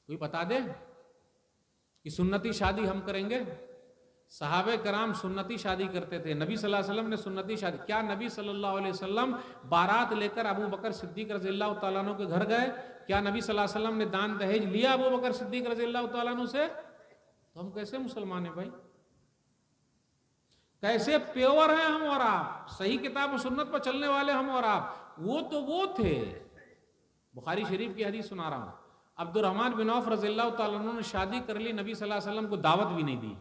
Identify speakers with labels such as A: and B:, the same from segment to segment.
A: कोई बता दे कि सुन्नती शादी हम करेंगे? सहाबे कराम सुन्नती शादी करते थे, नबी सल्लल्लाहु अलैहि वसल्लम ने सुन्नती शादी। क्या नबी सल्लल्लाहु अलैहि वसल्लम बारात लेकर अबू बकर सिद्दीक रज़ियल्लाहु तआला अन्हु के घर गए? क्या नबी सल्लल्लाहु अलैहि वसल्लम ने दान दहेज लिया अबू बकर सिद्दीक रज़ियल्लाहु तआला अन्हु से? तो हम कैसे मुसलमान हैं भाई? कैसे प्योर हैं हम और आप, सही किताब और सुन्नत पर चलने वाले हम और आप? वो थे। बुखारी शरीफ की हदीस सुना रहा हूं, अब्दुर्रहमान बिन औफ रज़ियल्लाहु तआला अन्हु ने शादी कर ली, नबी सल्लल्लाहु अलैहि वसल्लम को दावत भी नहीं दी।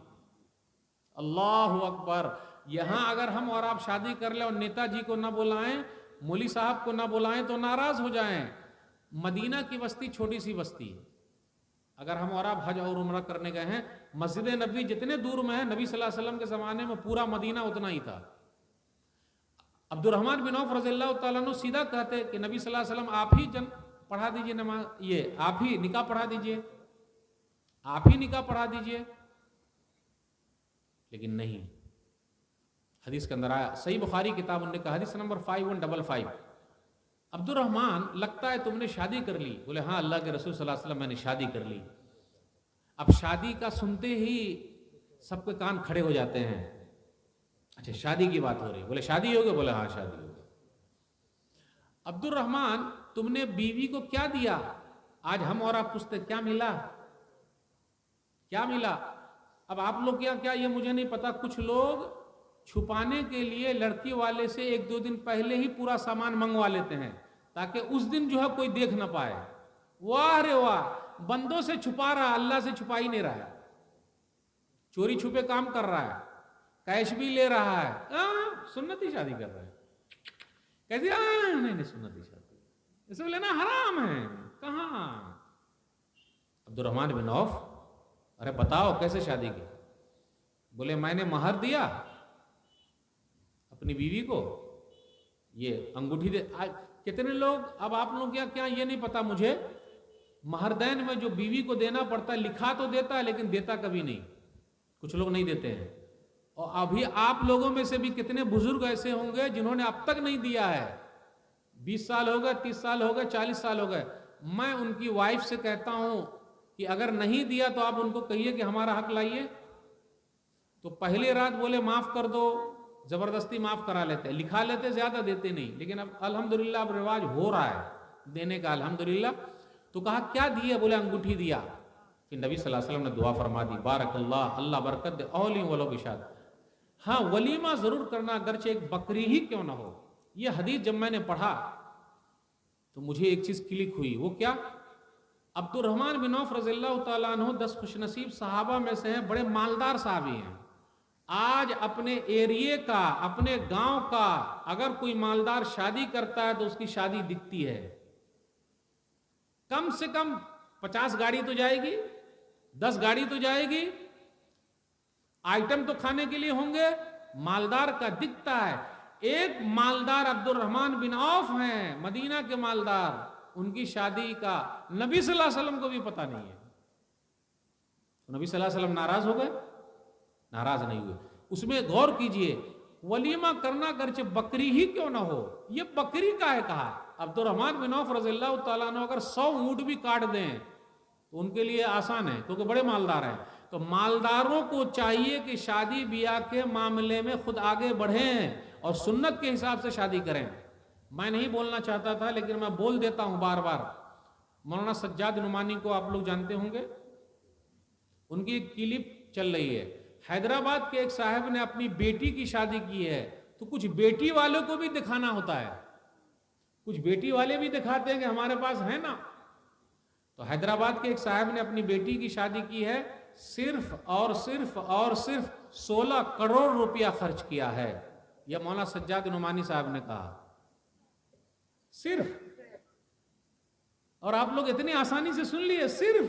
A: अल्लाहु अकबर। यहां अगर हम और आप शादी कर ले और नेताजी को ना बुलाएं, मौली साहब को ना बुलाएं तो नाराज हो जाएं। मदीना की बस्ती छोटी सी बस्ती है, अगर हम और आप हज और उम्रा करने गए हैं, मस्जिद नबी जितने दूर में है, नबी सल्लल्लाहु अलैहि वसल्लम के ज़माने में पूरा मदीना उतना ही था। अब्दुर्रहमान बिन औफ रज़ियल्लाहु तआला अन्हु सीधा कहते कि नबी सल्लल्लाहु अलैहि वसल्लम आप ही पढ़ा दीजिए नमाज, ये आप ही निकाह पढ़ा दीजिए, आप ही निकाह पढ़ा दीजिए। लेकिन नहीं, हदीस के अंदर आया, सही बुखारी किताब उन्होंने कहा, हदीस नंबर 5155, अब्दुर्रहमान लगता है तुमने शादी कर ली? बोले हाँ अल्लाह के रसूल सल्लल्लाहु अलैहि वसल्लम मैंने शादी कर ली। अब शादी का सुनते ही सबके कान खड़े हो जाते हैं। अच्छा शादी की बात हो रही, बोले शादी हो गई? बोले हाँ शादी हो गई। अब्दुर्रहमान तुमने बीवी को क्या दिया? आज हम और आप पूछते क्या मिला, क्या मिला? अब आप लोग क्या ये मुझे नहीं पता, कुछ लोग छुपाने के लिए लड़की वाले से 1-2 दिन पहले ही पूरा सामान मंगवा लेते हैं ताकि उस दिन जो है कोई देख ना पाए। वाह रे वाह, बंदों से छुपा रहा, अल्लाह से छुपा ही नहीं रहा है, चोरी छुपे काम कर रहा है, कैश भी ले रहा है, सुन्नती शादी कर रहा है। कहती नहीं सुन्नती शादी इसे लेना हराम है। कहाँ? अब्दुर्रहमान बिन औफ, अरे बताओ कैसे शादी की? बोले मैंने महर दिया अपनी बीवी को, ये अंगूठी दे। कितने लोग, अब आप लोग क्या ये नहीं पता मुझे, महरदैन में जो बीवी को देना पड़ता है लिखा तो देता है लेकिन देता कभी नहीं, कुछ लोग नहीं देते हैं। और अभी आप लोगों में से भी कितने बुजुर्ग ऐसे होंगे जिन्होंने अब तक नहीं दिया है। 20 साल हो गए, 30 साल हो गए, 40 साल हो गए। मैं उनकी वाइफ से कहता हूं कि अगर नहीं दिया तो आप उनको कहिए कि हमारा हक लाइए। तो पहली रात बोले माफ कर दो, जबरदस्ती माफ करा लेते, लिखा लेते, ज्यादा देते नहीं। लेकिन अब अल्हम्दुलिल्लाह अब रिवाज हो रहा है देने का, अल्हम्दुलिल्लाह। तो कहा क्या दिया? बोले अंगूठी दिया। फिर नबी सल्लल्लाहु अलैहि वसल्लम ने दुआ फरमा दी, बारकल्लाह, अल्लाह बरकत दे, औली वलो बिशाद। हाँ वलीमा जरूर करना, अगरचे एक बकरी ही क्यों ना हो। ये हदीस जब मैंने पढ़ा तो मुझे एक चीज क्लिक हुई, वो क्या? अब्दुर्रहमान बिन औफ रज़ियल्लाहु तआला अन्हु 10 खुशनसीब सहाबा में से हैं, बड़े मालदार साहबी हैं। आज अपने एरिए का, अपने गांव का अगर कोई मालदार शादी करता है तो उसकी शादी दिखती है। कम से कम 50 गाड़ी तो जाएगी, 10 गाड़ी तो जाएगी, आइटम तो खाने के लिए होंगे, मालदार का दिखता है। एक मालदार अब्दुर्रहमान बिन औफ हैं, मदीना के मालदार, उनकी शादी का नबी सल्लल्लाहु अलैहि वसल्लम को भी पता नहीं है। तो नबी सल्लल्लाहु अलैहि वसल्लम नाराज हो गए? नाराज नहीं हुए। उसमें गौर कीजिए, वलीमा करना गर्चे बकरी ही क्यों ना हो, ये बकरी का है कहा। अब्दुर्रहमान बिन औफ रज़ियल्लाहु तआला अन्हु अगर 100 ऊंट भी काट दें तो उनके लिए आसान है, क्योंकि बड़े मालदार हैं। तो मालदारों को चाहिए कि शादी ब्याह के मामले में खुद आगे बढ़ें और सुन्नत के हिसाब से शादी करें। मैं नहीं बोलना चाहता था लेकिन मैं बोल देता हूं बार बार। मौलाना सज्जाद नुमानी को आप लोग जानते होंगे, उनकी एक क्लिप चल रही है। हैदराबाद के एक साहब ने अपनी बेटी की शादी की है, तो कुछ बेटी वालों को भी दिखाना होता है, कुछ बेटी वाले भी दिखाते हैं कि हमारे पास है ना। तो हैदराबाद के एक साहब ने अपनी बेटी की शादी की है, सिर्फ और सिर्फ 16 करोड़ रुपया खर्च किया है। यह मौलाना सज्जाद नुमानी साहब ने कहा, सिर्फ। और आप लोग इतनी आसानी से सुन लिए, सिर्फ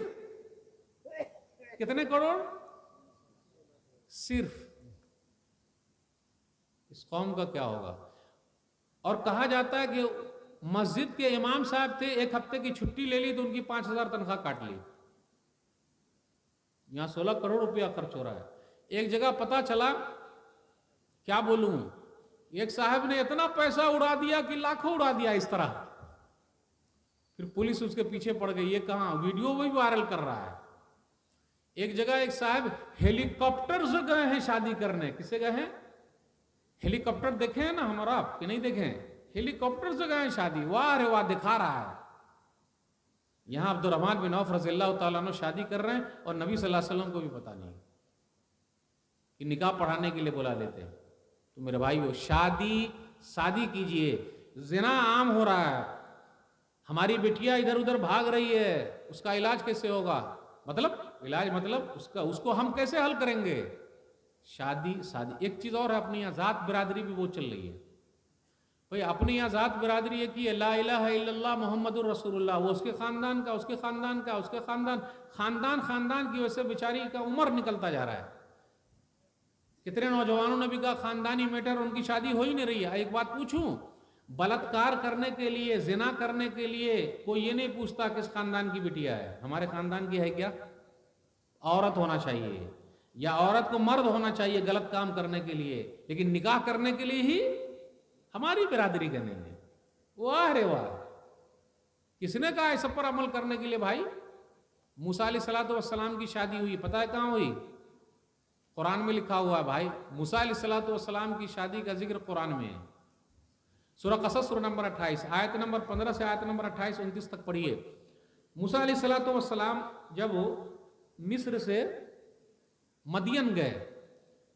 A: कितने करोड़? सिर्फ। इस कौम का क्या होगा। और कहा जाता है कि मस्जिद के इमाम साहब थे, 1 हफ्ते की छुट्टी ले ली तो उनकी 5000 तनख्वाह काट ली। यहां 16 करोड़ रुपया खर्च हो रहा है। एक जगह पता चला, क्या बोलूं, एक साहब ने इतना पैसा उड़ा दिया कि लाखों उड़ा दिया इस तरह। फिर पुलिस उसके पीछे पड़ गई, ये कहाँ, वीडियो भी वायरल कर रहा है। एक जगह एक साहब हेलीकॉप्टर से गए हैं शादी करने। किससे गए हैं? हेलीकॉप्टर देखे हैं ना हमारा, आप कि नहीं देखे हैं? हेलीकॉप्टर से गए हैं शादी, वाह रे वाह दिखा रहा है। यहां अब्दुर्रहमान बिन औफ रज़ियल्लाहु ताला अन्हु शादी कर रहे हैं और नबी सल्लल्लाहु अलैहि वसल्लम को भी पता नहीं कि निकाह पढ़ाने के लिए बुला लेते हैं। तो मेरे भाई वो शादी कीजिए। ज़िना आम हो रहा है, हमारी बेटियां इधर उधर भाग रही है, उसका इलाज कैसे होगा? मतलब उसको हम कैसे हल करेंगे? शादी। एक चीज और है, अपनी यहाँ जात बिरादरी भी वो चल रही है भाई। अपनी यहाँ जात बिरादरी है कि ला इलाहा इल्लल्लाह मुहम्मदुर रसूलुल्लाह, वो उसके खानदान का, उसके खानदान का, उसके खानदान की वजह से बेचारी का उम्र निकलता जा रहा है। कितने नौजवानों ने भी कहा खानदानी मैटर, उनकी शादी हो ही नहीं रही है। एक बात पूछूं, बलात्कार करने के लिए, जिना करने के लिए कोई ये नहीं पूछता किस खानदान की बिटिया है, हमारे खानदान की है क्या? औरत होना चाहिए या औरत को मर्द होना चाहिए गलत काम करने के लिए, लेकिन निकाह करने के लिए ही हमारी बिरादरी के नहीं है। वाह रे वाह, किसने कहा है सब पर अमल करने के लिए? भाई मूसा अलैहिस्सलातु वस्सलाम की शादी हुई, पता है कहाँ हुई? कुरान में लिखा हुआ है भाई। मूसा अलैहिस्सलातु वस्सलाम की शादी का जिक्र कुरान में है। सूरह क़सस सूरह नंबर 28 आयत नंबर 15 से आयत नंबर 28-29 तक पढ़िए। मूसा अलैहिस्सलातु वस्सलाम जब मिस्र से मदियन गए,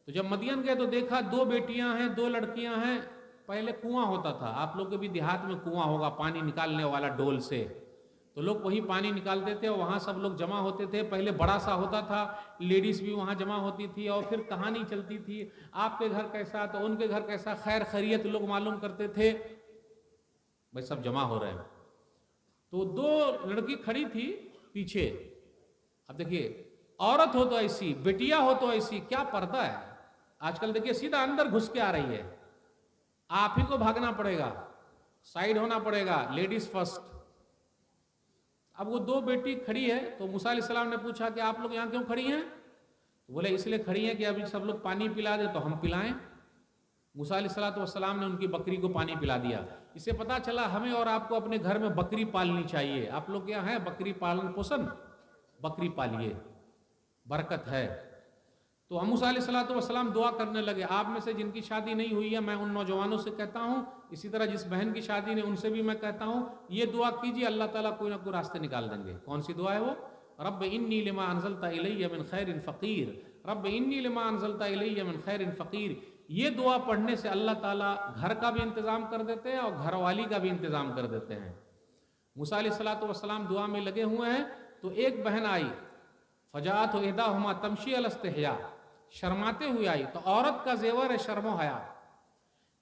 A: तो जब मदियन गए तो देखा 2 बेटियां हैं, 2 लड़कियां हैं। पहले कुआं होता था, आप लोग के भी देहात में कुआं होगा, पानी निकालने वाला डोल से, तो लोग वही पानी निकालते थे और वहाँ सब लोग जमा होते थे। पहले बड़ा सा होता था, लेडीज़ भी वहाँ जमा होती थी और फिर कहानी चलती थी, आपके घर कैसा तो उनके घर कैसा, खैर खैरियत लोग मालूम करते थे। भाई सब जमा हो रहे हैं, तो 2 लड़की खड़ी थी पीछे। अब देखिए, औरत हो तो ऐसी, बेटिया हो तो ऐसी, क्या पर्दा है आजकल। देखिए सीधा अंदर घुस के आ रही है, आप ही को भागना पड़ेगा, साइड होना पड़ेगा, लेडीज फर्स्ट। अब वो 2 बेटी खड़ी है, तो मूसा अलैहिस्सलाम ने पूछा कि आप लोग यहाँ क्यों खड़ी हैं? तो बोले इसलिए खड़ी हैं कि अभी सब लोग पानी पिला दे तो हम पिलाएं। मूसा अलैहिस्सलाम ने उनकी बकरी को पानी पिला दिया। इससे पता चला हमें और आपको अपने घर में बकरी पालनी चाहिए। आप लोग क्या है, बकरी पालन पोषण, बकरी पालिए, बरकत है। तो हम मूसा अलैहिस्सलाम दुआ करने लगे, आप में से जिनकी शादी नहीं हुई है, मैं उन नौजवानों से कहता हूँ, इसी तरह जिस बहन की शादी नहीं उनसे भी मैं कहता हूँ, ये दुआ कीजिए, अल्लाह ताला कोई ना कोई रास्ते निकाल देंगे। कौन सी दुआ है वो? रब्ब इन्नी लिमा अनज़लता इलैया मिन खैरिन फ़क़ीर, रब्ब इन्नी लिमा अनज़लता इलैया मिन खैरिन फ़क़ीर। ये दुआ पढ़ने से अल्लाह ताला घर का भी इंतज़ाम कर देते हैं और घरवाली का भी इंतज़ाम कर देते हैं। मूसा अलैहिस्सलाम दुआ में लगे हुए हैं, तो एक बहन आई, फ़जाअत इहदाहुमा तमशी अल इस्तिहया, शर्माते हुए आई। तो औरत का जेवर है शर्म व हया।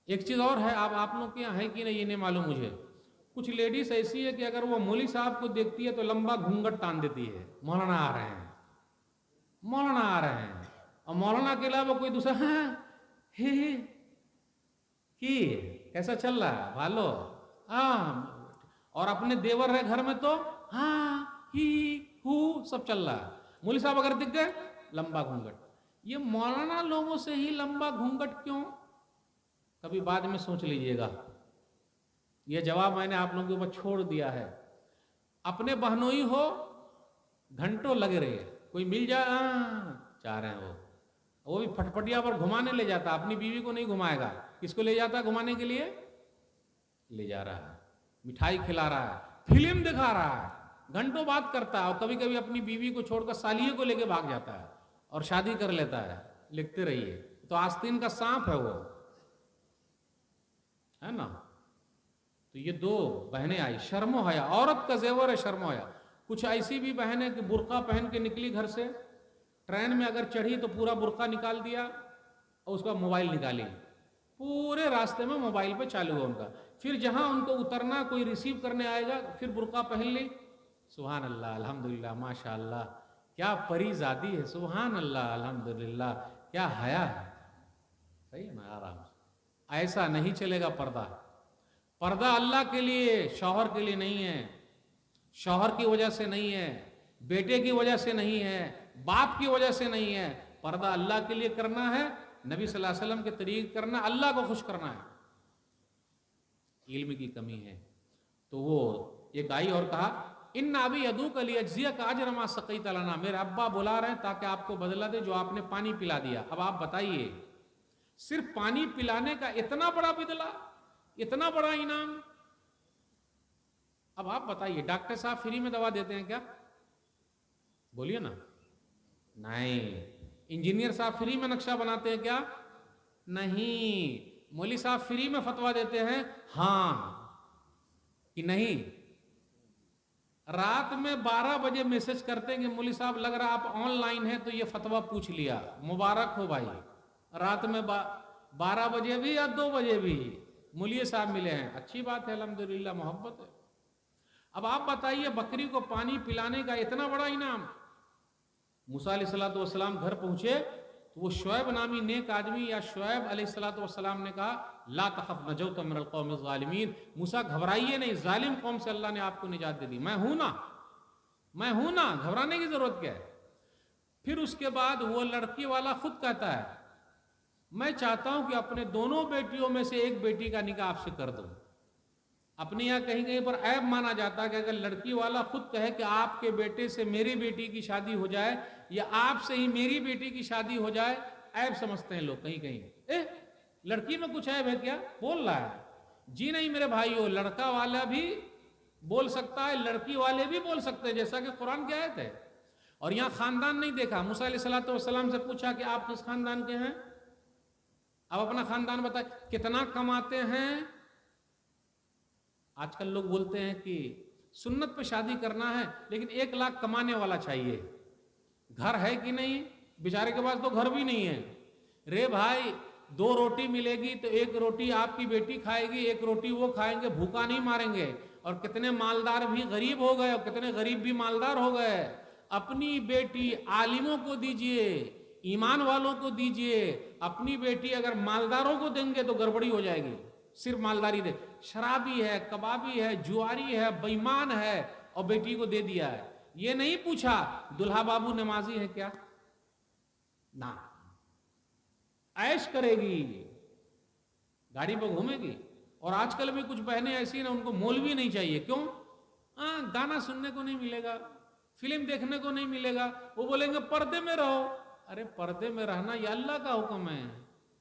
A: एक चीज़ और है, आप लोग के यहाँ है कि नहीं ये नहीं मालूम मुझे, कुछ लेडीज ऐसी है कि अगर वो मौलवी साहब को देखती है तो लंबा घूंघट तान देती है, मौलाना आ रहे हैं, मौलाना आ रहे हैं। और मौलाना के अलावा कोई दूसरा हे कि कैसा चल रहा है भालो, और अपने देवर है घर में तो हाँ ही हु सब चल रहा है। मौलवी साहब अगर दिख गए लंबा घूंघट। ये मौलाना लोगों से ही लंबा घूंघट क्यों? कभी बाद में सोच लीजिएगा। यह जवाब मैंने आप लोगों के ऊपर छोड़ दिया है। अपने बहनोई हो, घंटों लगे रहे, कोई मिल जाए चाह रहे हैं वो भी फटफटिया पर घुमाने ले जाता, अपनी बीवी को नहीं घुमाएगा। किसको ले जाता घुमाने के लिए? ले जा रहा है, मिठाई खिला रहा है, फिल्म दिखा रहा है, घंटों बात करता है, और कभी कभी अपनी बीवी को छोड़कर सालिये को लेके भाग जाता है और शादी कर लेता है। लिखते रहिए, तो आस्तीन का सांप है वो, है ना। तो ये 2 बहनें आई, शर्मो हया, औरत का जेवर है शर्मो हया। कुछ ऐसी भी बहनें कि बुर्का पहन के निकली घर से, ट्रेन में अगर चढ़ी तो पूरा बुर्का निकाल दिया और उसका मोबाइल निकाली, पूरे रास्ते में मोबाइल पे चालू है उनका। फिर जहां उनको उतरना, कोई रिसीव करने आएगा, फिर बुर्का पहन ली। सुभान अल्लाह, अल्हम्दुलिल्लाह, माशाअल्लाह, क्या परीज़ादी है, सुभान अल्लाह, अल्हम्दुलिल्लाह, क्या हया है। सही है ना, आराम से। ऐसा नहीं चलेगा पर्दा। पर्दा अल्लाह के लिए, शौहर के लिए नहीं है, शौहर की वजह से नहीं है, बेटे की वजह से नहीं है, बाप की वजह से नहीं है। पर्दा अल्लाह के लिए करना है, नबी सल्लल्लाहु अलैहि वसल्लम के तरीके करना, अल्लाह को खुश करना है। इल्म की कमी है तो वो एक आई और कहा, इन नाबी अदू का लिए अज्जिया का अजरमा सकी तलाना, मेरे अब्बा बुला रहे हैं ताकि आपको बदला दे जो आपने पानी पिला दिया। अब आप बताइए, सिर्फ पानी पिलाने का इतना बड़ा बदला, इतना बड़ा इनाम। अब आप बताइए, डॉक्टर साहब फ्री में दवा देते हैं क्या? बोलिए ना। नहीं। इंजीनियर साहब फ्री में नक्शा बनाते हैं क्या? नहीं। मौलवी साहब फ्री में फतवा देते हैं हां कि नहीं? रात में 12 बजे मैसेज करते हैं कि मौलवी साहब लग रहा आप ऑनलाइन हैं तो ये फतवा पूछ लिया, मुबारक हो भाई। रात में 12 बजे भी या 2 बजे भी मौलवी साहब मिले हैं, अच्छी बात है, अल्हम्दुलिल्लाह, मोहब्बत है। अब आप बताइए, बकरी को पानी पिलाने का इतना बड़ा इनाम। मूसा अलैहिस्सलाम घर पहुंचे तो वो शुएब नामी नेक आदमी या शुएब अलैहिस्सलाम ने कहा, ला तखफ नजौत मिनल कौमिज़ ज़ालिमीन, मूसा घबराइए नहीं, जालिम कौम से अल्लाह ने आपको निजात दे दी, मैं हूं ना, मैं हूं ना, घबराने की जरूरत क्या है। फिर उसके बाद वो लड़की वाला खुद कहता है, मैं चाहता हूं कि अपने दोनों बेटियों में से एक बेटी का निकाह आपसे कर दूं। अपने यहाँ कहीं कहीं पर ऐब माना जाता है कि अगर लड़की वाला खुद कहे कि आपके बेटे से मेरी बेटी की शादी हो जाए या आपसे ही मेरी बेटी की शादी हो जाए, ऐब समझते हैं लोग कहीं कहीं। लड़की में कुछ ऐब है क्या? बोल रहा है। जी नहीं मेरे भाइयों, लड़का वाला भी बोल सकता है, लड़की वाले भी बोल सकते हैं, जैसा कि कुरान की आयत है। और यहाँ खानदान नहीं देखा। मूसा अलैहिस्सलाम से पूछा कि आप किस खानदान के हैं, अब अपना खानदान बताए, कितना कमाते हैं। आजकल लोग बोलते हैं कि सुन्नत पे शादी करना है लेकिन 1 लाख कमाने वाला चाहिए, घर है कि नहीं, बेचारे के पास तो घर भी नहीं है। रे भाई, 2 रोटी मिलेगी तो 1 रोटी आपकी बेटी खाएगी, 1 रोटी वो खाएंगे, भूखा नहीं मारेंगे। और कितने मालदार भी गरीब हो गए और कितने गरीब भी मालदार हो गए। अपनी बेटी आलिमों को दीजिए, ईमान वालों को दीजिए। अपनी बेटी अगर मालदारों को देंगे तो गड़बड़ी हो जाएगी। सिर्फ मालदारी दे, शराबी है, कबाबी है, जुआरी है, बेईमान है और बेटी को दे दिया है। ये नहीं पूछा दुल्हा बाबू नमाजी है क्या, ना, ऐश करेगी, गाड़ी पर घूमेगी। और आजकल भी कुछ बहनें ऐसी ना, उनको मौलवी नहीं चाहिए। क्यों? गाना सुनने को नहीं मिलेगा, फिल्म देखने को नहीं मिलेगा, वो बोलेंगे पर्दे में रहो। अरे पर्दे में रहना ये अल्लाह का हुक्म है,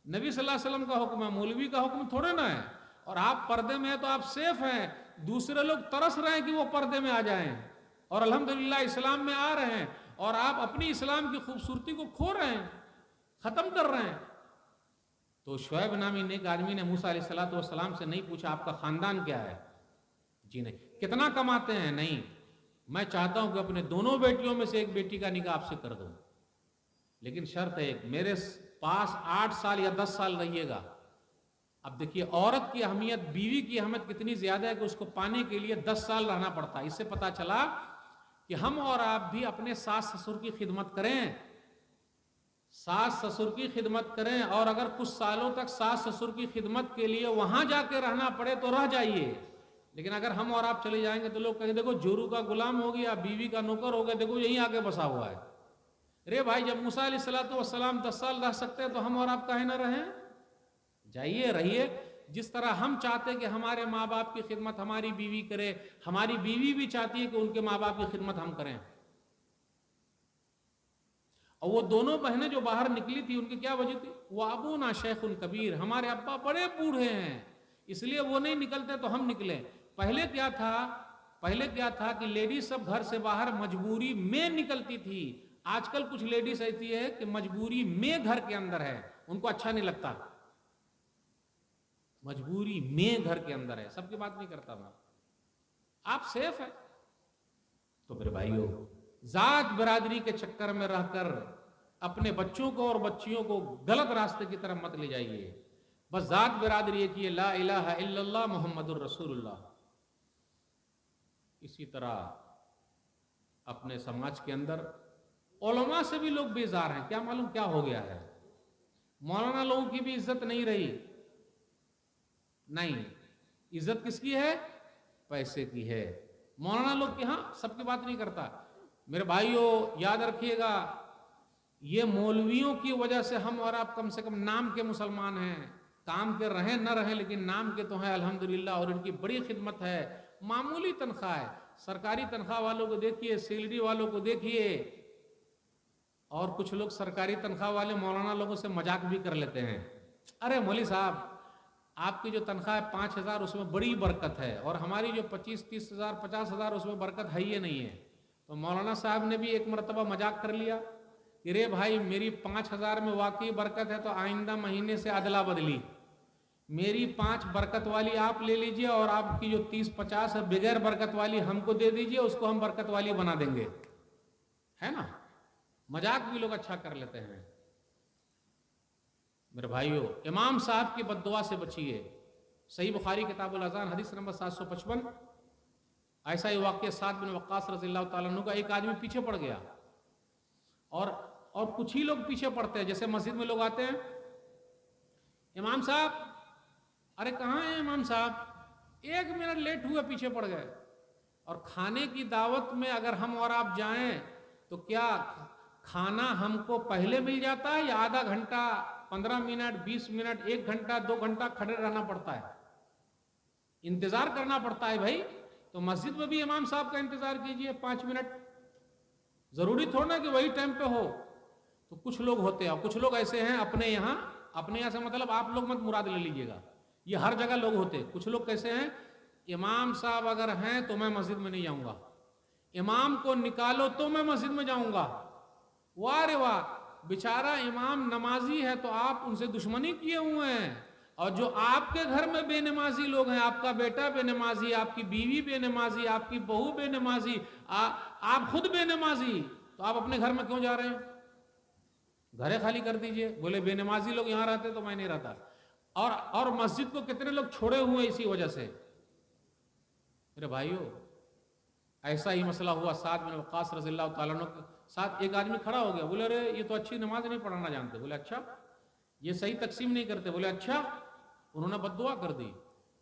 A: नबी सल्लल्लाहु अलैहि वसल्लम का हुक्म है, मौलवी का हुक्म थोड़े ना है। और आप पर्दे में है तो आप सेफ हैं। दूसरे लोग तरस रहे हैं कि वो पर्दे में आ जाएं और अल्हम्दुलिल्लाह इस्लाम में आ रहे हैं, और आप अपनी इस्लाम की खूबसूरती को खो रहे हैं, खत्म कर रहे हैं। तो शुएब नामी नेक आदमी ने मूसा अलैहिस्सलाम से नहीं पूछा आपका खानदान क्या है, जी नहीं। कितना कमाते हैं, नहीं। मैं चाहता हूं कि अपने दोनों बेटियों में से एक बेटी का निकाह आपसे कर दूं, लेकिन शर्त है मेरे पास 8 साल या 10 साल रहिएगा। अब देखिए औरत की अहमियत, बीवी की अहमियत कितनी ज्यादा है कि उसको पाने के लिए 10 साल रहना पड़ता है। इससे पता चला कि हम और आप भी अपने सास ससुर की खिदमत करें, सास ससुर की खिदमत करें। और अगर कुछ सालों तक सास ससुर की खिदमत के लिए वहां जाके रहना पड़े तो रह जाइए। लेकिन अगर हम और आप चले जाएंगे तो लोग कहेंगे देखो जोरू का गुलाम हो गया, बीवी का नौकर हो गया, देखो यहीं आके बसा हुआ है। रे भाई, जब मूसा अलैहिस्सलाम 10 साल रह सकते हैं तो हम और आप काहे ना रहें? जाइए, रहिए। जिस तरह हम चाहते हैं कि हमारे माँ बाप की खिदमत हमारी बीवी करे, हमारी बीवी भी चाहती है कि उनके माँ बाप की खिदमत हम करें। और वो दोनों बहनें जो बाहर निकली थी उनकी क्या वजह थी? वो अबूना शेखुन कबीर, हमारे अब्बा बड़े बूढ़े हैं इसलिए वो नहीं निकलते तो हम निकले। पहले क्या था कि लेडीज सब घर से बाहर मजबूरी में निकलती थी। आजकल कुछ लेडीज ऐसी है कि मजबूरी में घर के अंदर है, उनको अच्छा नहीं लगता। मजबूरी में घर के अंदर है, सबकी बात नहीं करता मैं, आप सेफ है। तो मेरे भाइयों, जात बिरादरी के चक्कर में रहकर अपने बच्चों को और बच्चियों को गलत रास्ते की तरफ मत ले जाइए। बस जात बिरादरी एक ही है, ला इलाहा इल्लल्लाह मुहम्मदुर रसूलुल्लाह। इसी तरह अपने समाज के अंदर उलमा से भी लोग बेजार हैं, क्या मालूम क्या हो गया है। मौलाना लोगों की भी इज्जत नहीं रही। नहीं, इज्जत किसकी है? पैसे की है। मौलाना लोग के यहाँ सबकी बात नहीं करता। मेरे भाइयों याद रखिएगा, ये मौलवियों की वजह से हम और आप कम से कम नाम के मुसलमान हैं। काम के रहें न रहें लेकिन नाम के तो हैं अल्हम्दुलिल्लाह, और इनकी बड़ी खिदमत है। मामूली तनख्वाह है। सरकारी तनख्वाह वालों को देखिए, सैलरी वालों को देखिए, और कुछ लोग सरकारी तनख्वाह वाले मौलाना लोगों से मजाक भी कर लेते हैं। अरे मौलवी साहब, आपकी जो तनख्वाह है 5,000, उसमें बड़ी बरकत है, और हमारी जो 25-30 हज़ार 50 हज़ार उसमें बरकत है ही नहीं है। तो मौलाना साहब ने भी एक मरतबा मजाक कर लिया कि रे भाई, मेरी 5,000 में वाकई बरकत है तो आइंदा महीने से अदला बदली, मेरी 5 बरकत वाली आप ले लीजिए, और आपकी जो 30-50 है बगैर बरकत वाली हमको दे दीजिए, उसको हम बरकत वाली बना देंगे। है ना, मजाक भी लोग अच्छा कर लेते हैं। मेरे भाइयों, इमाम साहब की बद्दुआ से बचिए। सही बुखारी किताबुल अज़ान हदीस नंबर 755, ऐसा ही वाक़या साद बिन वक्कास रज़ियल्लाहु ताला अन्हु का, एक आदमी पीछे पड़ गया, और कुछ ही लोग पीछे पड़ते हैं। जैसे मस्जिद में लोग आते हैं, इमाम साहब, अरे कहाँ हैं इमाम साहब, 1 मिनट लेट हुए, पीछे पड़ गए। और खाने की दावत में अगर हम और आप जाएं तो क्या खाना हमको पहले मिल जाता है, या आधा घंटा, 15 मिनट, 20 मिनट, 1 घंटा, 2 घंटा खड़े रहना पड़ता है, इंतजार करना पड़ता है भाई। तो मस्जिद में भी इमाम साहब का इंतजार कीजिए 5 मिनट, जरूरी थोड़ा कि वही टाइम पे हो। तो कुछ लोग होते हैं, कुछ लोग ऐसे हैं अपने यहाँ से मतलब आप लोग मत मुराद ले लीजिएगा, ये हर जगह लोग होते हैं। कुछ लोग कैसे हैं, इमाम साहब अगर हैं तो मैं मस्जिद में नहीं जाऊंगा, इमाम को निकालो तो मैं मस्जिद में जाऊंगा। वाह रे वाह, बेचारा इमाम नमाजी है तो आप उनसे दुश्मनी किए हुए हैं, और जो आपके घर में बेनमाजी लोग हैं, आपका बेटा बेनमाजी, आपकी बीवी बेनमाजी, आपकी बहू बेनमाजी, आप खुद बेनमाजी, तो आप अपने घर में क्यों जा रहे हैं? घरे खाली कर दीजिए। बोले बेनमाजी लोग यहाँ रहते तो मैं नहीं रहता। और मस्जिद को कितने लोग छोड़े हुए हैं इसी वजह से। मेरे भाइयों, ऐसा ही मसला हुआ साद बिन वक्कास रज़ियल्लाहु ताला अन्हु के साथ। एक आदमी खड़ा हो गया, बोले अरे ये तो अच्छी नमाज नहीं पढ़ाना जानते। बोले अच्छा, ये सही तकसीम नहीं करते। बोले अच्छा। उन्होंने बद्दुआ कर दी,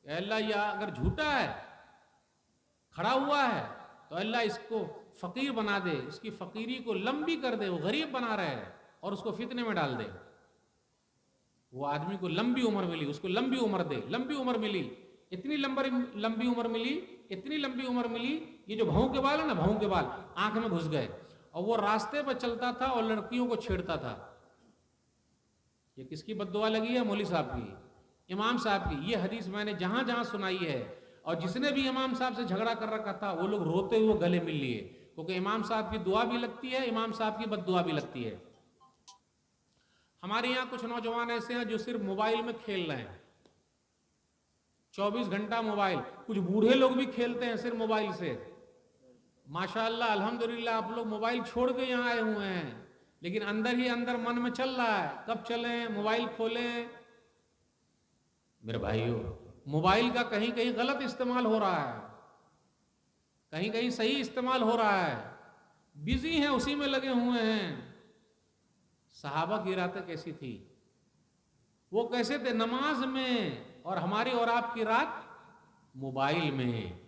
A: अल्लाह ये अगर झूठा है, खड़ा हुआ है, तो अल्लाह इसको फकीर बना दे, इसकी फकीरी को लंबी कर दे, वो गरीब बना रहे है, और उसको फितने में डाल दे। वो आदमी को लंबी उम्र मिली, उसको लंबी उम्र दे, लंबी उम्र मिली, इतनी लंबी उम्र मिली, इतनी लंबी उम्र मिली, ये जो भौं के बाल है ना, भौं के बाल आंख में घुस गए, और वो रास्ते पर चलता था और लड़कियों को छेड़ता था। ये किसकी बद्दुआ लगी है? मौलवी साहब की, इमाम साहब की। ये हदीस मैंने जहां जहां सुनाई है, और जिसने भी इमाम साहब से झगड़ा कर रखा था वो लोग रोते हुए गले मिल लिए, क्योंकि इमाम साहब की दुआ भी लगती है, इमाम साहब की बद्दुआ भी लगती है। हमारे यहाँ कुछ नौजवान ऐसे हैं जो सिर्फ मोबाइल में खेल रहे हैं, 24 घंटा मोबाइल। कुछ बूढ़े लोग भी खेलते हैं सिर्फ मोबाइल से। माशाअल्लाह, अल्हम्दुलिल्लाह, आप लोग मोबाइल छोड़ के यहाँ आए हुए हैं, लेकिन अंदर ही अंदर मन में चल रहा है कब चलें, मोबाइल खोलें। मेरे भाइयों, मोबाइल का कहीं कहीं गलत इस्तेमाल हो रहा है, कहीं कहीं सही इस्तेमाल हो रहा है, बिजी हैं, उसी में लगे हुए हैं। सहाबा की रातें कैसी थी, वो कैसे थे? नमाज में। और हमारी और आपकी रात मोबाइल में।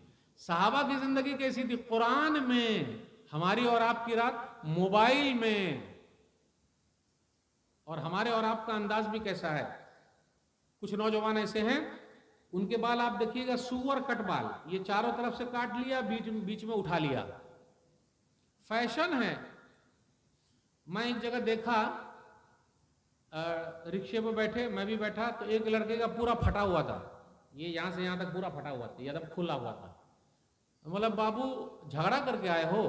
A: सहाबा की जिंदगी कैसी थी? कुरान में। हमारी और आपकी रात मोबाइल में। और हमारे और आपका अंदाज भी कैसा है? कुछ नौजवान ऐसे हैं, उनके बाल आप देखिएगा सुअर कट बाल, ये चारों तरफ से काट लिया, बीच में उठा लिया, फैशन है। मैं एक जगह देखा, रिक्शे पे बैठे, मैं भी बैठा, तो एक लड़के का पूरा फटा हुआ था, ये यहाँ से यहाँ तक पूरा फटा हुआ था, एकदम खुला हुआ था। मतलब बाबू झगड़ा करके आए हो?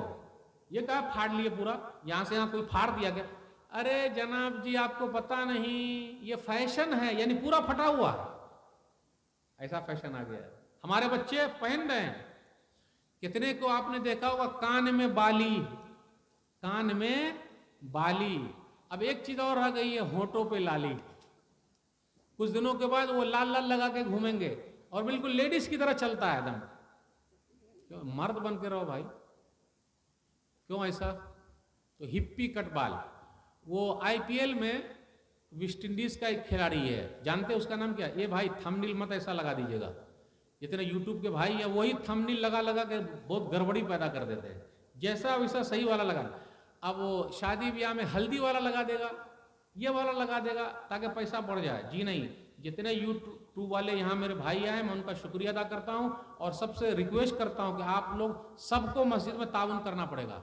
A: ये कहा फाड़ लिए पूरा, यहाँ से यहाँ कोई फाड़ दिया क्या? अरे जनाब जी, आपको पता नहीं, ये फैशन है, यानी पूरा फटा हुआ, ऐसा फैशन आ गया है। हमारे बच्चे पहन रहे हैं। कितने को आपने देखा होगा कान में बाली, कान में बाली। अब एक चीज और रह गई है, होठों पे लाली। कुछ दिनों के बाद वो लाल लाल लगा के घूमेंगे, और बिल्कुल लेडीज की तरह चलता है एकदम। क्यों? मर्द बन के रहो भाई, क्यों ऐसा? तो हिप्पी कट बाल। वो आईपीएल में वेस्ट इंडीज का एक खिलाड़ी है, जानते हैं उसका नाम क्या? ये भाई थंबनेल मत ऐसा लगा दीजिएगा, जितने यूट्यूब के भाई है वही थंबनेल लगा लगा के बहुत गड़बड़ी पैदा कर देते हैं। जैसा वैसा सही वाला लगा। अब वो शादी ब्याह में हल्दी वाला लगा देगा, ये वाला लगा देगा ताकि पैसा बढ़ जाए। जी नहीं, जितने टू वाले यहाँ मेरे भाई आए, मैं उनका शुक्रिया अदा करता हूँ और सबसे रिक्वेस्ट करता हूँ कि आप लोग सबको मस्जिद में ताउन करना पड़ेगा,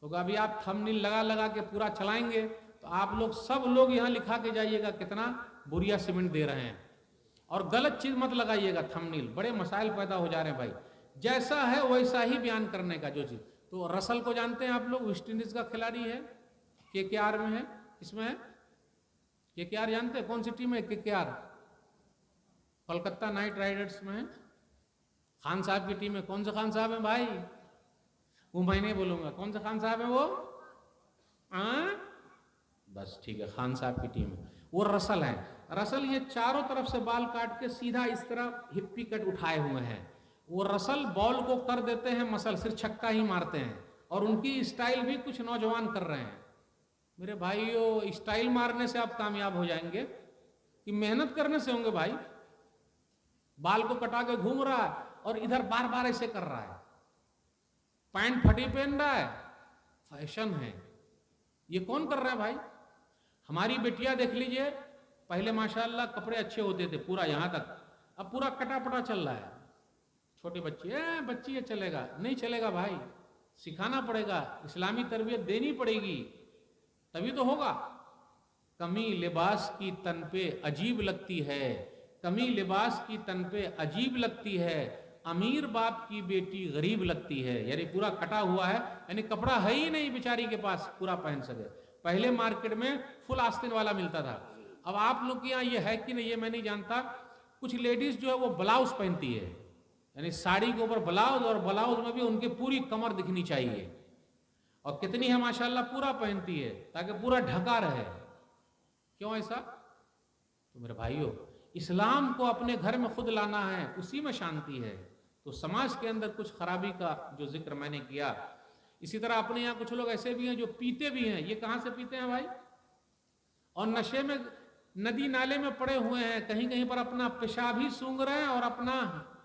A: क्योंकि अभी आप थंबनेल लगा लगा के पूरा चलाएंगे तो आप लोग सब लोग यहाँ लिखा के जाइएगा कितना बुरिया सीमेंट दे रहे हैं, और गलत चीज मत लगाइएगा थंबनेल, बड़े मसाइल पैदा हो जा रहे हैं भाई। जैसा है वैसा ही बयान करने का जो चीज। तो रसल को जानते हैं आप लोग, वेस्ट इंडीज का खिलाड़ी है, KKR में है, इसमें है KKR, जानते हैं कौन सी टीम है KKR? कोलकाता नाइट राइडर्स में है। खान साहब की टीम है, कौन से खान साहब है भाई? वो मैं नहीं बोलूंगा कौन से खान साहब है वो, बस ठीक है, खान साहब की टीम है। वो रसल है। रसल ये चारों तरफ से बाल काट के सीधा इस तरह हिप्पी कट उठाए हुए हैं। वो रसल बॉल को कर देते हैं मसल, सिर्फ छक्का ही मारते हैं, और उनकी स्टाइल भी कुछ नौजवान कर रहे हैं। मेरे भाइयों, स्टाइल मारने से आप कामयाब हो जाएंगे कि मेहनत करने से होंगे भाई? बाल को कटा के घूम रहा है और इधर बार बार ऐसे कर रहा है, पैंट फटी पहन रहा है, फैशन है। ये कौन कर रहा है भाई? हमारी बेटियां देख लीजिए, पहले माशाल्लाह कपड़े अच्छे होते थे पूरा यहाँ तक, अब पूरा कटापटा चल रहा है। छोटे बच्चे बच्ची ये चलेगा, नहीं चलेगा भाई, सिखाना पड़ेगा, इस्लामी तरबियत देनी पड़ेगी, तभी तो होगा। कमी लिबास की तन पे अजीब लगती है, कमी लिबास की तन पे अजीब लगती है, अमीर बाप की बेटी गरीब लगती है। यानी पूरा कटा हुआ है, यानी कपड़ा है ही नहीं बेचारी के पास पूरा पहन सके। पहले मार्केट में फुल आस्तीन वाला मिलता था, अब आप लोग के यहाँ ये है कि नहीं ये मैं नहीं जानता। कुछ लेडीज जो है वो ब्लाउज पहनती है, यानी साड़ी के ऊपर ब्लाउज, और ब्लाउज में भी उनकी पूरी कमर दिखनी चाहिए, और कितनी है माशाल्लाह पूरा पहनती है ताकि पूरा ढका रहे। क्यों ऐसा? तो मेरे भाइयों, इस्लाम को अपने घर में खुद लाना है, उसी में शांति है। तो समाज के अंदर कुछ खराबी का जो जिक्र मैंने किया, इसी तरह अपने यहाँ कुछ लोग ऐसे भी हैं जो पीते भी हैं। ये कहाँ से पीते हैं भाई? और नशे में नदी नाले में पड़े हुए हैं, कहीं कहीं पर अपना पेशाब ही सूंघ रहे हैं और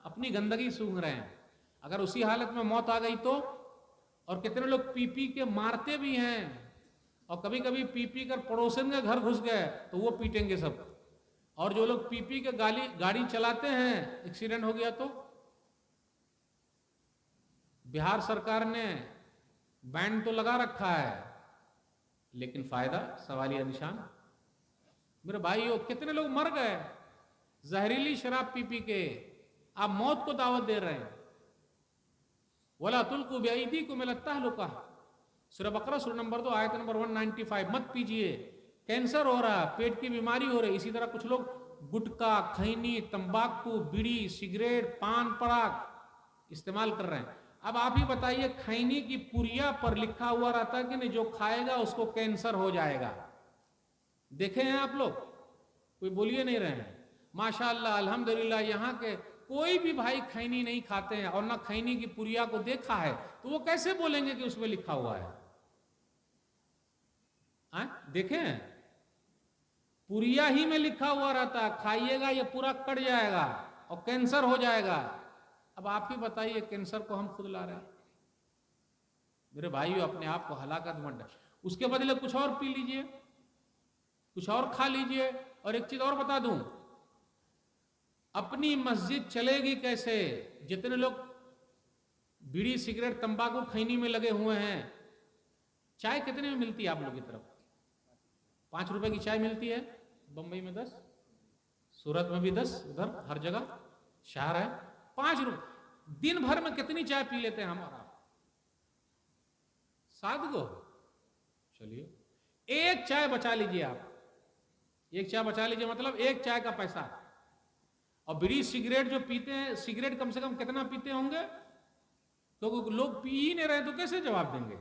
A: अपनी गंदगी सूंघ रहे हैं। अगर उसी हालत में मौत आ गई तो? और कितने लोग पी पी के मारते भी हैं, और कभी कभी पी पी कर पड़ोसन के घर घुस गए तो वो पीटेंगे सब। और जो लोग पी पी के गाड़ी चलाते हैं, एक्सीडेंट हो गया तो? बिहार सरकार ने बैन तो लगा रखा है, लेकिन फायदा सवालिया निशान। मेरे भाइयों, कितने लोग मर गए जहरीली शराब पी पी के, आप मौत को दावत दे रहे हैं। वला तुल्कू बिअयदीकुम इला तहलुका, सूरह बकरा सूरह नंबर 2 आयत नंबर 195। मत पीजिए, कैंसर हो रहा है, पेट की बीमारी हो रही। इसी तरह कुछ लोग गुटखा, खैनी, तंबाकू, बीड़ी, सिगरेट, पान पराग इस्तेमाल कर रहे हैं। अब आप ही बताइए, खैनी की पुरिया पर लिखा हुआ रहता है कि नहीं, जो खाएगा उसको कैंसर हो जाएगा। देखे हैं आप लोग? कोई बोलिए नहीं रहे हैं। माशाअल्लाह अल्हम्दुलिल्लाह, यहाँ के कोई भी भाई खैनी नहीं खाते हैं, और ना खैनी की पुरिया को देखा है, तो वो कैसे बोलेंगे कि उसमें लिखा हुआ है? देखे हैं? पुरिया ही में लिखा हुआ रहता है, खाइएगा ये पूरा कट जाएगा और कैंसर हो जाएगा। अब आप ही बताइए, कैंसर को हम खुद ला रहे हैं। मेरे भाइयों, अपने आप को हलाकत मत डालिए, उसके बदले कुछ और पी लीजिए, कुछ और खा लीजिए। और एक चीज और बता दूं, अपनी मस्जिद चलेगी कैसे? जितने लोग बीड़ी, सिगरेट, तंबाकू, खैनी में लगे हुए हैं। चाय कितने में मिलती है आप लोग की तरफ? 5 रुपए की चाय मिलती है, बंबई में 10, सूरत में भी 10, उधर हर जगह शहर है 5 रुपए। दिन भर में कितनी चाय पी लेते हैं हमारा? 7 गो। चलिए, एक चाय बचा लीजिए आप, एक चाय बचा लीजिए, मतलब एक चाय का पैसा। और बीड़ी सिगरेट जो पीते हैं, सिगरेट कम से कम कितना पीते होंगे? तो लोग पी ही नहीं रहे तो कैसे जवाब देंगे?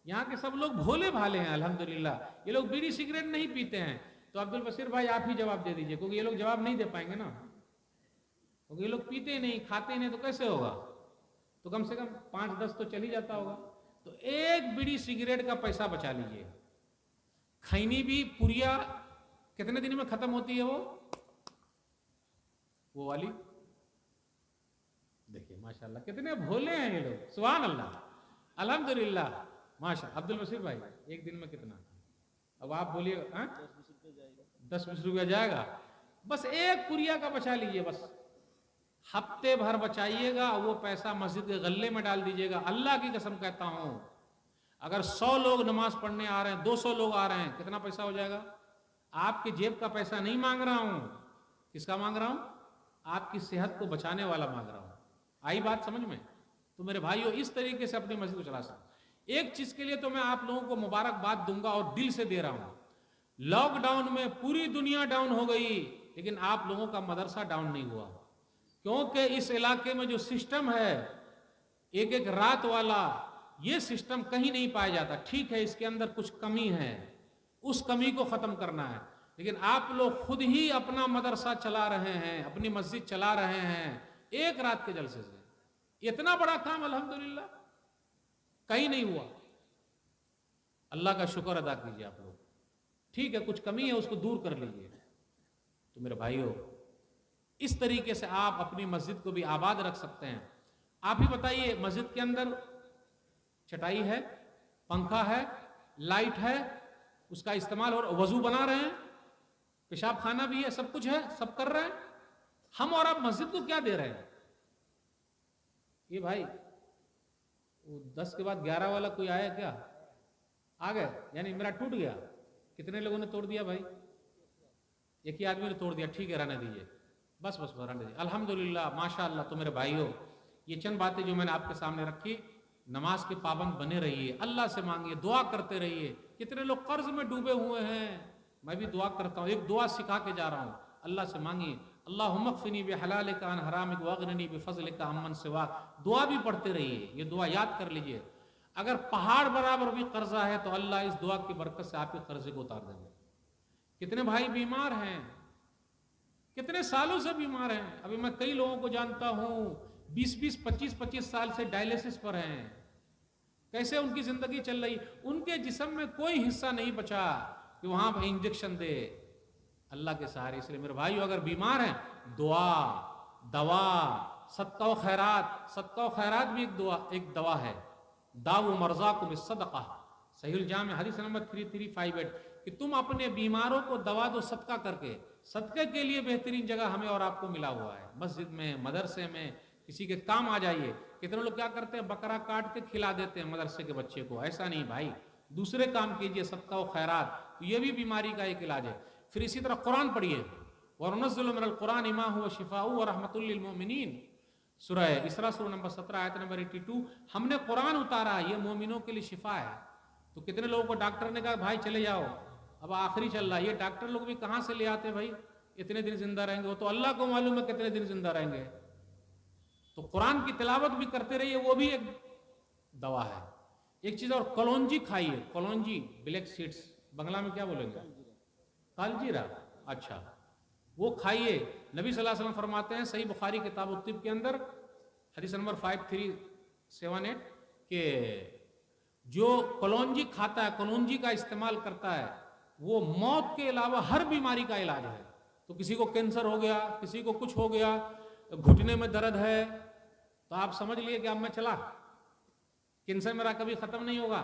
A: यहाँ के सब लोग भोले भाले हैं अल्हम्दुलिल्लाह, ये लोग बीड़ी सिगरेट नहीं पीते हैं। तो अब्दुल बशीर भाई आप ही जवाब दे दीजिए, क्योंकि ये लोग जवाब नहीं दे पाएंगे ना, क्योंकि ये लोग पीते नहीं, खाते नहीं, तो कैसे होगा? तो कम से कम 5-10 तो चल ही जाता होगा। तो एक बीड़ी सिगरेट का पैसा बचा लीजिए। खैनी भी पुरिया कितने दिन में खत्म होती है? वो वाली देखिए, माशाल्लाह कितने भोले हैं ये लोग, सुभान अल्लाह, अल्हम्दुलिल्लाह, माशा। अब्दुल बशीर भाई, एक दिन में कितना? अब आप बोलिए, 10-20 रुपया जाएगा। बस एक पुरिया का बचा लीजिए, बस हफ्ते भर बचाइएगा, वो पैसा मस्जिद के गल्ले में डाल दीजिएगा। अल्लाह की कसम कहता हूं, अगर 100 लोग नमाज पढ़ने आ रहे हैं, 200 लोग आ रहे हैं, कितना पैसा हो जाएगा? आपकी जेब का पैसा नहीं मांग रहा हूं, किसका मांग रहा हूं? आपकी सेहत को बचाने वाला मांग रहा हूं। आई बात समझ में? तो मेरे भाइयों, इस तरीके से अपनी मस्जिद को चला सकते। एक चीज के लिए तो मैं आप लोगों को मुबारकबाद दूंगा और दिल से दे रहा हूं, लॉकडाउन में पूरी दुनिया डाउन हो गई, लेकिन आप लोगों का मदरसा डाउन नहीं हुआ, क्योंकि इस इलाके में जो सिस्टम है एक एक रात वाला, ये सिस्टम कहीं नहीं पाया जाता। ठीक है, इसके अंदर कुछ कमी है, उस कमी को खत्म करना है, लेकिन आप लोग खुद ही अपना मदरसा चला रहे हैं, अपनी मस्जिद चला रहे हैं एक रात के जलसे से। इतना बड़ा काम अल्हम्दुलिल्लाह कहीं नहीं हुआ। अल्लाह का शुक्र अदा कीजिए आप लोग। ठीक है, कुछ कमी है, उसको दूर कर लीजिए। तो मेरे भाइयों, इस तरीके से आप अपनी मस्जिद को भी आबाद रख सकते हैं। आप ही बताइए, मस्जिद के अंदर चटाई है, पंखा है, लाइट है, उसका इस्तेमाल और वजू बना रहे हैं, पेशाब खाना भी है, सब कुछ है, सब कर रहे हैं। हम और आप मस्जिद को क्या दे रहे हैं? ये भाई, वो 10 के बाद 11 वाला कोई आया क्या? आ गए, यानी मेरा टूट गया। कितने लोगों ने तोड़ दिया भाई? एक ही आदमी ने तोड़ दिया। ठीक है, रहने दीजिए, बस बस रहने दीजिए। अल्हम्दुलिल्लाह, माशाअल्लाह। तो मेरे भाइयों, ये चंद बातें जो मैंने आपके सामने रखी, नमाज के पाबंद बने रहिए, अल्लाह से मांगिए, दुआ करते रहिए। कितने लोग कर्ज में डूबे हुए हैं, मैं भी दुआ करता हूँ, एक दुआ सिखा के जा रहा हूँ, अल्लाह से मांगिए, अल्लाहुम्मा क़्फ़िनी बिहलालिका अन हरामिक वग़्निनी बिफ़ज़लिका अम्मन सिवाक। दुआ भी पढ़ते रहिए, ये दुआ याद कर लीजिए। अगर पहाड़ बराबर भी कर्जा है तो अल्लाह इस दुआ की बरकत से आपके कर्जे को उतार देंगे। कितने भाई बीमार हैं, कितने सालों से बीमार हैं। अभी मैं कई लोगों को जानता हूँ 20-20, 25-25 साल से डायलिसिस पर हैं। कैसे उनकी जिंदगी चल रही, उनके जिस्म में कोई हिस्सा नहीं बचा कि वहां पर इंजेक्शन दे, अल्लाह के सहारे। इसलिए मेरे भाइयों, अगर बीमार हैं, दुआ, दवा, सदका व खैरात। सदका व खैरात भी एक दवा है। दाऊ मर्जाकुम बिस्सदका, सहीहुल जामी हदीस नंबर 3358, कि तुम अपने बीमारों को दवा दो सदका करके। सदके के लिए बेहतरीन जगह हमें और आपको मिला हुआ है, मस्जिद में, मदरसे में, किसी के काम आ जाइए। कितने लोग क्या करते हैं, बकरा काट के खिला देते हैं मदरसे के बच्चे को। ऐसा नहीं भाई, दूसरे काम कीजिए, सदका व खैरात, तो ये भी बीमारी का एक इलाज है। फिर इसी तरह कुरान पढ़िए, वनुनज़्ज़िलु मिनल कुरानि मा हुवा शिफ़ाउ व रहमतुल लिल मोमिनीन। सूरह इसरा सूरह नंबर 17 आयत नंबर 82, हमने कुरान उतारा, ये मोमिनों के लिए शिफा है। तो कितने लोगों को डॉक्टर ने कहा भाई चले जाओ, अब आखिरी चल रहा है, ये डॉक्टर लोग भी कहाँ से ले आते हैं भाई, इतने दिन जिंदा रहेंगे? वो तो अल्लाह को मालूम है कितने दिन जिंदा रहेंगे। तो कुरान की तिलावत भी करते रहिए, वो भी एक दवा है। एक चीज और, कलौंजी खाइए, कलौंजी, ब्लैक सीड्स, बंगला में क्या बोलेंगे, कालजीरा, अच्छा, वो खाइए। नबी सल्लल्लाहु अलैहि वसल्लम फरमाते हैं, सही बुखारी किताब उत-तिब के अंदर हदीस नंबर 5378, के जो कलौंजी खाता है, कलौंजी का इस्तेमाल करता है, वो मौत के अलावा हर बीमारी का इलाज है। तो किसी को कैंसर हो गया, किसी को कुछ हो गया, घुटने में दर्द है, तो आप समझ लिए कि अब मैं चला, कैंसर मेरा कभी खत्म नहीं होगा।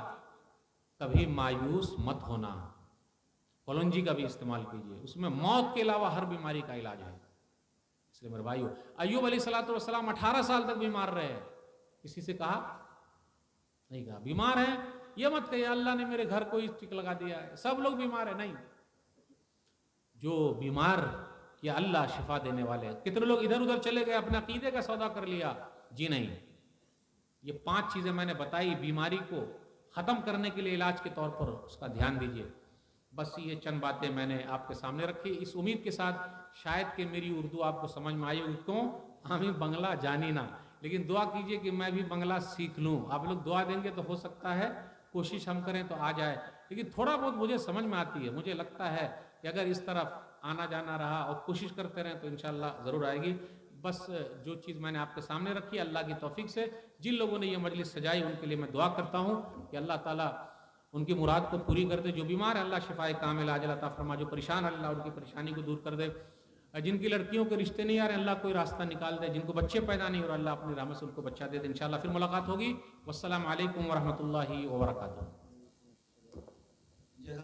A: कभी मायूस मत होना, कलौंजी का भी इस्तेमाल कीजिए, उसमें मौत के अलावा हर बीमारी का इलाज है। इसलिए मेरे भाइयों, अय्यूब अलैहिस्सलातु वस्सलाम 18 साल तक बीमार रहे, किसी से कहा नहीं, कहा बीमार है, ये मत कहिए अल्लाह ने मेरे घर को टिक लगा दिया है, सब लोग बीमार है, नहीं, जो बीमार या अल्लाह शिफा देने वाले। कितने लोग इधर उधर चले गए, अपने अकीदे का सौदा कर लिया, जी नहीं। ये 5 चीजें मैंने बताई, बीमारी को खत्म करने के लिए इलाज के तौर पर उसका ध्यान दीजिए। बस ये चंद बातें मैंने आपके सामने रखी, इस उम्मीद के साथ शायद कि मेरी उर्दू आपको समझ में आई होगी। क्यों, हमें बंगला जानी ना, लेकिन दुआ कीजिए कि मैं भी बंगला सीख लूँ। आप लोग दुआ देंगे तो हो सकता है, कोशिश हम करें तो आ जाए, लेकिन थोड़ा बहुत मुझे समझ में आती है। मुझे लगता है कि अगर इस तरफ आना जाना रहा और कोशिश करते रहें तो इंशाअल्लाह ज़रूर आएगी। बस जो चीज़ मैंने आपके सामने रखी, अल्लाह की तौफीक से जिन लोगों ने ये मजलिस सजाई, उनके लिए मैं दुआ करता हूँ कि अल्लाह ताला उनकी मुराद को पूरी कर दे। जो बीमार है अल्लाह शिफाए कामिल आजिल अता फरमा, जो परेशान है अल्लाह उनकी परेशानी को दूर कर दे, जिनकी लड़कियों के रिश्ते नहीं आ रहे अल्लाह कोई रास्ता निकाल दे, जिनको बच्चे पैदा नहीं हो रहे अल्लाह अपनी रहमत से उनको बच्चा दे दे। इंशाअल्लाह फिर मुलाकात होगी। वस्सलामु अलैकुम वरहमतुल्लाहि वबरकातुहू।